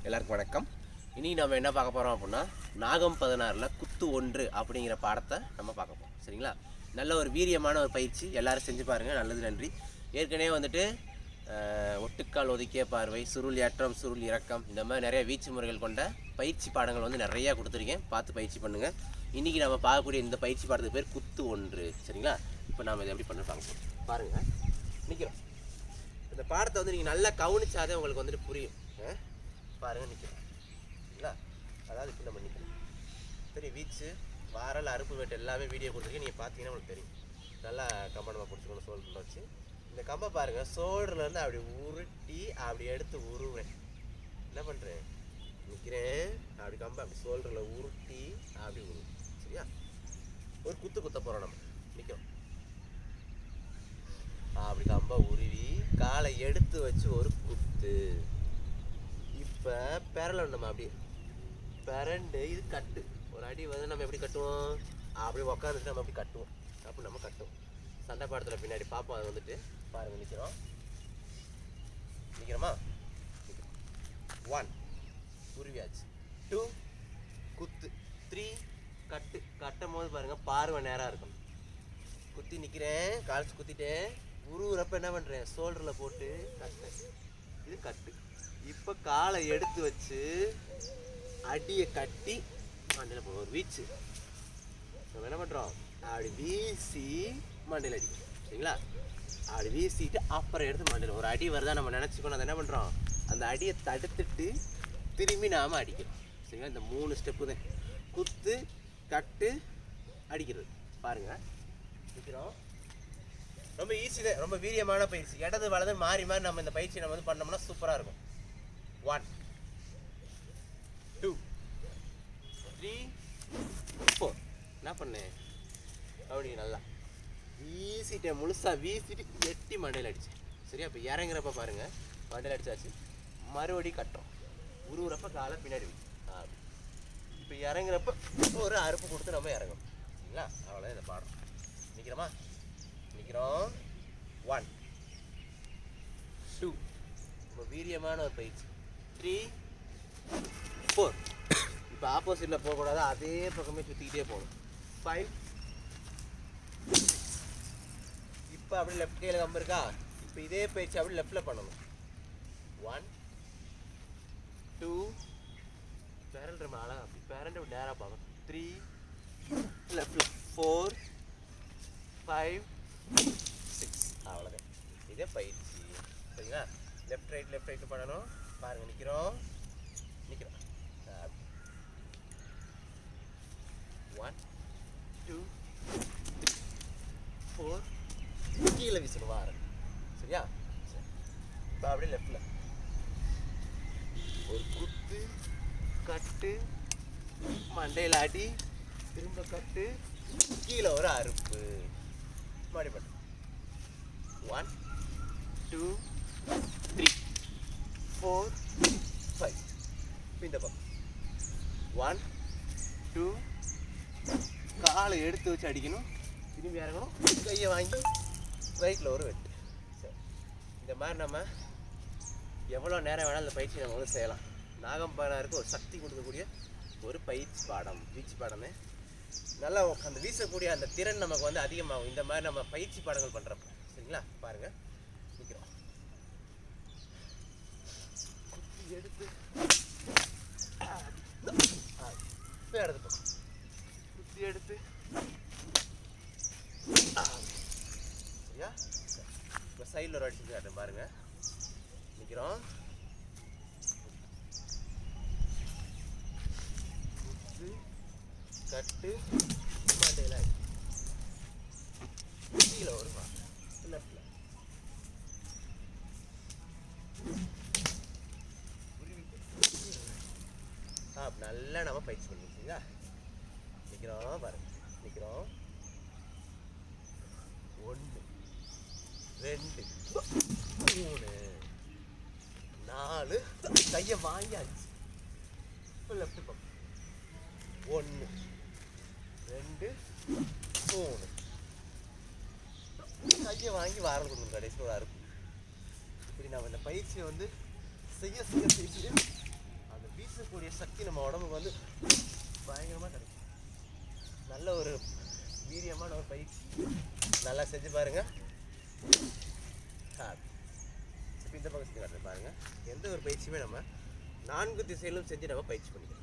எல்லாருக்கும் வணக்கம். இன்றைக்கி நம்ம என்ன பார்க்க போகிறோம் அப்படின்னா, நாகம் 16 குத்து 1 அப்படிங்கிற பாடத்தை நம்ம பார்க்க போகிறோம். சரிங்களா? நல்ல ஒரு வீரியமான ஒரு பயிற்சி, எல்லோரும் செஞ்சு பாருங்கள். நல்லது, நன்றி. ஏற்கனவே வந்துட்டு ஒட்டுக்கால் ஒதுக்கிய பார்வை, சுருள் ஏற்றம், சுருள் இறக்கம், இந்த மாதிரி நிறைய வீச்சு முறைகள் கொண்ட பயிற்சி பாடங்கள் வந்து நிறையா கொடுத்துருக்கேன். பார்த்து பயிற்சி பண்ணுங்கள். இன்றைக்கி நம்ம பார்க்கக்கூடிய இந்த பயிற்சி பாடத்துக்கு பேர் குத்து 1. சரிங்களா? இப்போ நம்ம இதை எப்படி பண்ண பார்க்க பாருங்கள். நிற்கிறோம். இந்த பாடத்தை வந்து நீங்கள் நல்லா கவனிச்சாதே உங்களுக்கு வந்துட்டு புரியும். பாருங்கள், நிற்கிறோம். சரிங்களா? அதாவது இப்போ நம்ம நிற்கிறோம். சரி, வீச்சு, வாரல், அறுப்பு வெட்டு எல்லாமே வீடியோ கொடுத்துருக்கேன். நீங்கள் பார்த்தீங்கன்னா உங்களுக்கு தெரியும். நல்லா கம்பனமாக பிடிச்சிக்கணும். சோல்டரில் வச்சு இந்த கம்பை பாருங்கள். சோல்டர்லேருந்து அப்படி உருட்டி அப்படி எடுத்து உருவேன். என்ன பண்ணுறேன்? நிற்கிறேன். அப்படி கம்பை அப்படி சோல்டரில் உருட்டி அப்படி உருவேன். சரியா? ஒரு குத்த போகிறோம். நம்ம நிற்கிறோம். அப்படி கம்பை உருவி காலை எடுத்து வச்சு ஒரு குத்து. இப்போ பெரலை நம்ம அப்படியே பெரண்டு, இது கட்டு. ஒரு அடி வந்து நம்ம எப்படி கட்டுவோம்? அப்படியே உக்காந்துட்டு நம்ம அப்படி கட்டுவோம். அப்படி நம்ம கட்டுவோம். சண்டை பாடத்தில் பின்னாடி பார்ப்போம். அது வந்துட்டு பாருங்கள். நிற்கிறோமா? 1 உருவியாச்சு. 2 குத்து. 3 கட்டு. கட்டும் போது பாருங்கள், பார்வை நேராக இருக்கணும். குத்தி நிற்கிறேன். கால்ஸ் குத்திட்டேன். உருவுறப்ப என்ன பண்ணுறேன்? ஷோல்டரில் போட்டு கட்டு. இது கட்டு. இப்போ காலை எடுத்து வச்சு அடியை கட்டி மண்டையில் போடுவோம். ஒரு வீச்சு நம்ம என்ன பண்ணுறோம்? அப்படி வீசி மண்டையில் அடிக்கும். சரிங்களா? அப்படி வீசிட்டு அப்புறம் எடுத்து மண்டையில் ஒரு அடி வருதா நம்ம நினச்சிக்கணும். அதை என்ன பண்ணுறோம்? அந்த அடியை தடுத்துட்டு திரும்பி நாம் அடிக்கிறோம். சரிங்களா? இந்த 3 ஸ்டெப்பு தான். குத்து, கட்டு, அடிக்கிறது. பாருங்கள், நிற்கிறோம். ரொம்ப ஈஸி தான். ரொம்ப வீரியமான பயிற்சி. இடது வலது மாறி மாறி நம்ம இந்த பயிற்சி நம்ம வந்து பண்ணோம்னா சூப்பராக இருக்கும். 1 2 3 4. என்ன பண்ணேன்? அப்படி நல்லா வீசிட்டேன். முழுசாக வீசிட்டு எட்டி மண்டையில் அடித்தேன். சரியா? இப்போ இறங்குறப்ப பாருங்கள், மண்டையில் அடித்தாச்சு. மறுபடி கட்டுறோம். உருவுறப்ப காலை பின்னாடி வைக்கும். அப்படி இப்போ இறங்குறப்ப ஒரு அறுப்பு கொடுத்து நம்ம இறங்கணும். சரிங்களா? அவ்வளோதான் இந்த பாடம். நிற்கிறோமா? நிற்கிறோம். 1 2 ரொம்ப வீரியமான ஒரு பயிற்சி. 3 4. இப்போ ஆப்போசிட்டில் போகக்கூடாது, அதே பக்கமே சுற்றிக்கிட்டே போகணும். 5 இப்போ அப்படி லெஃப்ட் கையில் கம்பு இருக்கா? இப்போ இதே பயிற்சி அப்படி லெஃப்டில் பண்ணணும். 1 2 பேரண்ட் ரொம்ப அழகாக அப்படி பேரண்ட் அப்படி நேராக பார்க்கணும். 3 லெஃப்டில் 4 5 6. அவ்வளோதான். இதே பயிற்சி. சரிங்களா? லெஃப்ட் ரைட்டு பண்ணணும். பாருங்கள், நிற்கிறோம். 1 2 3 4 கீழே வீசணும். வாரம். சரியா? சரி. இப்போ அப்படியே லெஃப்டில் ஒரு குத்து, கட்டு, மண்டையில் அடி, திரும்ப கட்டு, கீழே ஒரு அறுப்பு. மறுபடி பண்ணு. 1 2 3 4 5. இந்த பக்கம் 1 2 காலை எடுத்து வச்சு அடிக்கணும். திரும்பி இறங்கணும். கையை வாங்கி ரைட்டில் ஒரு வெட்டு. சரி, இந்த மாதிரி நம்ம எவ்வளோ நேரம் வேணாலும் இந்த பயிற்சி நம்ம வந்து செய்யலாம். நாகம் 16 ஒரு சக்தி கொடுக்கக்கூடிய ஒரு பயிற்சி பாடம், வீச்சு பாடமே. நல்லா அந்த வீசக்கூடிய அந்த திறன் நமக்கு வந்து அதிகமாகும் இந்த மாதிரி நம்ம பயிற்சி பாடங்கள் பண்ணுறப்ப. சரிங்களா? பாருங்கள், நிற்கிறோம். குத்தி எடுத்து இடது பக்கம் குத்தி எடுத்து. சரியா? இப்போ சைடில் ஒரு அடிச்சு காட்டுறேன். பாருங்கள், நிற்கிறோம். குத்து, கட்டு, மண்டையில் அடி, கீழே ஒரு லெஃப்டில் நல்லா நம்ம பயிற்சி பண்ணிக்கிறீங்களா? நிற்கிறோம். பாருங்க, நிற்கிறோம். 1 2 3 4. கையை வாங்கியாச்சு. இப்போ லெஃப்ட் பக்கம் 1 2 3. கையை வாங்கி வாரம் கொடுக்கணும். கடைசியில் ஒரு அறுப்பு. இப்படி நம்ம இந்த பயிற்சியை வந்து செய்ய நமக்கு வந்து பயங்கரமாக கிடைக்கும். நல்ல ஒரு வீரியமான ஒரு பயிற்சி. நல்லா செஞ்சு பாருங்கள். இப்போ இந்த பக்கம் செஞ்சு காட்டுறேன் பாருங்கள். எந்த ஒரு பயிற்சியுமே நம்ம 4 திசையிலும் செஞ்சு நம்ம பயிற்சி பண்ணிக்கலாம்.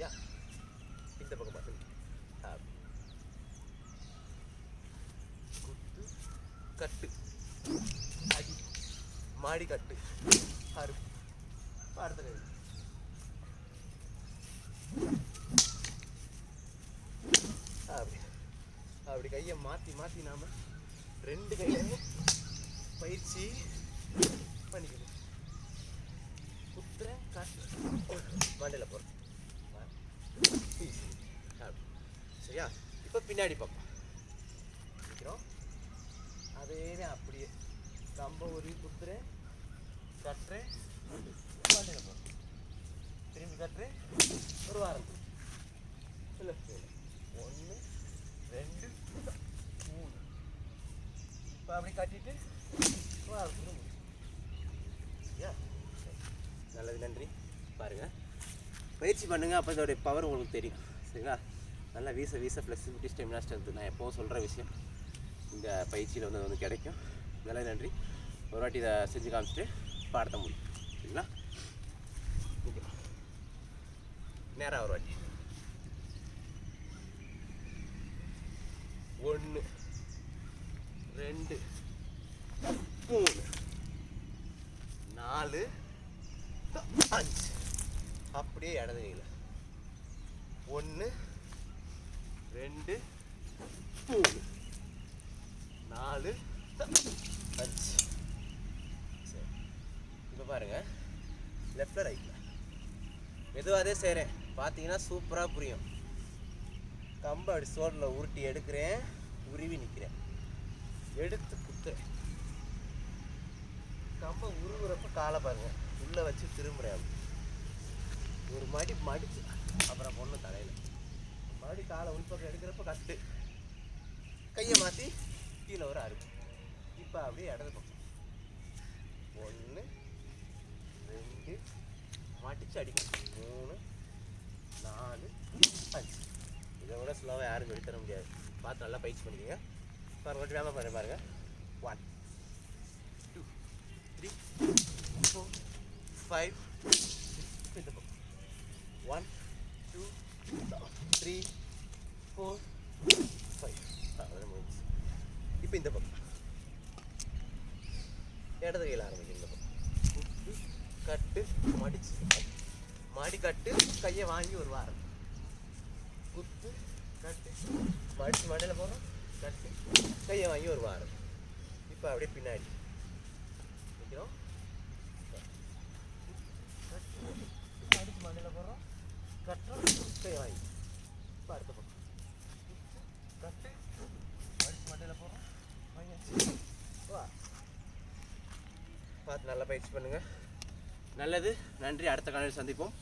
யா இந்த பக்கம் பார்த்து குத்து கட்டு அடி மாடி கட்டு அரு அடுத்த கை அப்படி அப்படி கையை மாற்றி மாற்றி நாம் 2 கையிலையும் பயிற்சி பண்ணிக்கணும். குத்துறேன் காட்டு மண்டையில் போகிறேன். சரியா? இப்போ பின்னாடி பக்கம் நிற்கிறோம். அதே அப்படியே கம்பை உருவி குத்துறேன், கட்டுறேன், மண்டையில் போகிறேன், திரும்பி கட்டுறேன், ஒரு வாரம் லெஃப்ட் சைடு 1 2 3. இப்போ அப்படி கட்டிட்டு வாரம். சரியா? நல்லது, நன்றி. பாருங்கள், பயிற்சி பண்ணுங்கள். அப்போ இதோடைய பவர் உங்களுக்கு தெரியும். சரிங்களா? நல்லா வீச வீச ஃப்ளெக்சிபிலிட்டி, ஸ்டெமினா, ஸ்ட்ரென்த்து நான் எப்போவும் சொல்கிற விஷயம் இந்த பயிற்சியில் வந்து கிடைக்கும். நல்லது, நன்றி. ஒரு வாட்டி இதை செஞ்சு காமிச்சிட்டு பாடத்த முடியும். சரிங்களா? நேராக ஒரு வாட்டி 1 2 3 4 5. அப்படியே இடது கையில் 1 2 3 4 5. சரி, இப்போ பாருங்கள், லெஃப்டில் ரைட்டில் மெதுவாகவே செய்கிறேன். பார்த்தீங்கன்னா சூப்பராக புரியும். கம்பை அப்படி சோடில் உருட்டி எடுக்கிறேன், உருவி நிற்கிறேன், எடுத்து குத்துறேன். கம்பை உருவுறப்ப காலை பாருங்கள், உள்ளே வச்சு திரும்புகிறேன். ஒரு மடி மடிச்சு அப்புறம் பொண்ணு தலையில் மறுபடி காலை உள்பக்கம் எடுக்கிறப்ப கட்டு, கையை மாற்றி கீழே ஒரு அறுப்பு. இப்போ அப்படியே இடது பக்கம் 1 2 மாட்டிச்சு அடிக்கணும். 3 4 5. இதை விட ஸ்லோவாக யாரும் சொல்லித்தர முடியாது. பார்த்து நல்லா பயிற்சி பண்ணிக்கோங்க. பாருங்க, மட்டும் வேகமாக பண்ண பாருங்கள். 1 2 3 4 5 6. இந்த பக்கம் 1 2 3 4 5. அவ்வளோ முடிஞ்சு. இப்போ இந்த பக்கம் இடது கையில் ஆரம்பிக்கும். இந்த பக்கம் குத்து கட்டு மடிச்சு மாடி கட்டு, கையை வாங்கி ஒரு வாரம் குத்து கட்டு மடிச்சு மண்டையில் போகிறோம், கட்டு கையை வாங்கி ஒரு வாரம். இப்போ அப்படியே பின்னாடி நிற்கிறோம், மடிச்சு மண்டையில் போகிறோம், கட்டுறோம், கையை வாங்கி. இப்போ அடுத்த பக்கம் கட்டு மடிச்சு மண்டையில் போகிறோம், வாங்கியாச்சு. வா, பார்த்து நல்லா பயிற்சி பண்ணுங்கள். நல்லது, நன்றி. அடுத்த காலையில் சந்திப்போம்.